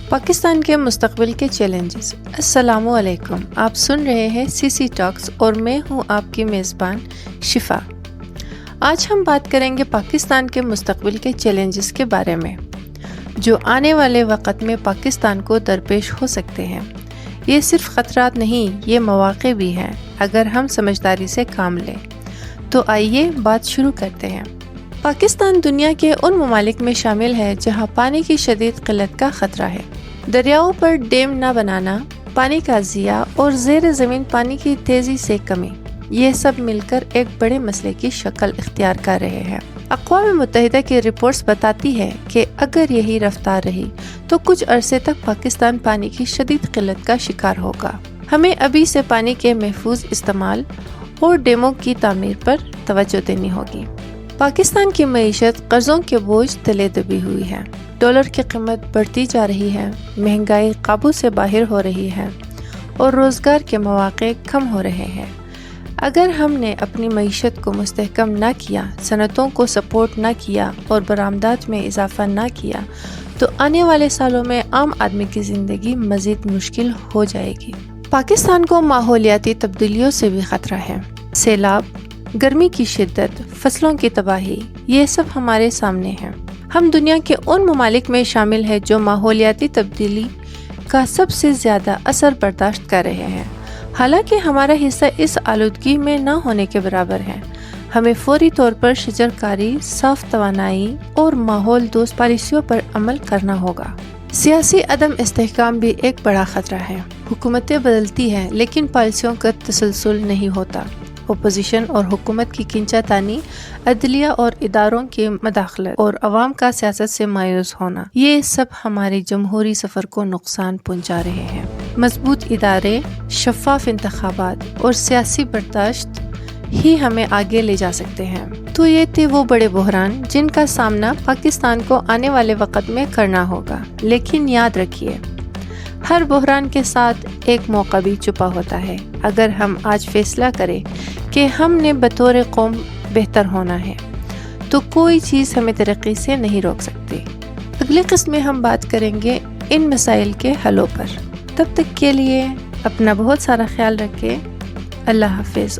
پاکستان کے مستقبل کے چیلنجز۔ السلام علیکم، آپ سن رہے ہیں سی سی ٹاکس اور میں ہوں آپ کی میزبان شفا۔ آج ہم بات کریں گے پاکستان کے مستقبل کے چیلنجز کے بارے میں جو آنے والے وقت میں پاکستان کو درپیش ہو سکتے ہیں۔ یہ صرف خطرات نہیں، یہ مواقع بھی ہیں اگر ہم سمجھداری سے کام لیں۔ تو آئیے بات شروع کرتے ہیں۔ پاکستان دنیا کے ان ممالک میں شامل ہے جہاں پانی کی شدید قلت کا خطرہ ہے۔ دریاؤں پر ڈیم نہ بنانا، پانی کا ضیاع اور زیر زمین پانی کی تیزی سے کمی، یہ سب مل کر ایک بڑے مسئلے کی شکل اختیار کر رہے ہیں۔ اقوام متحدہ کی رپورٹس بتاتی ہے کہ اگر یہی رفتار رہی تو کچھ عرصے تک پاکستان پانی کی شدید قلت کا شکار ہوگا۔ ہمیں ابھی سے پانی کے محفوظ استعمال اور ڈیموں کی تعمیر پر توجہ دینی ہوگی۔ پاکستان کی معیشت قرضوں کے بوجھ تلے دبی ہوئی ہے، ڈالر کی قیمت بڑھتی جا رہی ہے، مہنگائی قابو سے باہر ہو رہی ہے اور روزگار کے مواقع کم ہو رہے ہیں۔ اگر ہم نے اپنی معیشت کو مستحکم نہ کیا، صنعتوں کو سپورٹ نہ کیا اور برآمدات میں اضافہ نہ کیا تو آنے والے سالوں میں عام آدمی کی زندگی مزید مشکل ہو جائے گی۔ پاکستان کو ماحولیاتی تبدیلیوں سے بھی خطرہ ہے۔ سیلاب، گرمی کی شدت، فصلوں کی تباہی، یہ سب ہمارے سامنے ہیں۔ ہم دنیا کے ان ممالک میں شامل ہیں جو ماحولیاتی تبدیلی کا سب سے زیادہ اثر برداشت کر رہے ہیں، حالانکہ ہمارا حصہ اس آلودگی میں نہ ہونے کے برابر ہے۔ ہمیں فوری طور پر شجر کاری، صاف توانائی اور ماحول دوست پالیسیوں پر عمل کرنا ہوگا۔ سیاسی عدم استحکام بھی ایک بڑا خطرہ ہے۔ حکومتیں بدلتی ہیں لیکن پالیسیوں کا تسلسل نہیں ہوتا۔ اپوزیشن اور حکومت کی کھینچا تانی، عدلیہ اور اداروں کی مداخلت اور عوام کا سیاست سے مایوس ہونا، یہ سب ہمارے جمہوری سفر کو نقصان پہنچا رہے ہیں۔ مضبوط ادارے، شفاف انتخابات اور سیاسی برداشت ہی ہمیں آگے لے جا سکتے ہیں۔ تو یہ تھے وہ بڑے بحران جن کا سامنا پاکستان کو آنے والے وقت میں کرنا ہوگا، لیکن یاد رکھیے، ہر بحران کے ساتھ ایک موقع بھی چھپا ہوتا ہے۔ اگر ہم آج فیصلہ کریں کہ ہم نے بطور قوم بہتر ہونا ہے تو کوئی چیز ہمیں ترقی سے نہیں روک سکتی۔ اگلی قسط میں ہم بات کریں گے ان مسائل کے حلوں پر۔ تب تک کے لیے اپنا بہت سارا خیال رکھیں۔ اللہ حافظ۔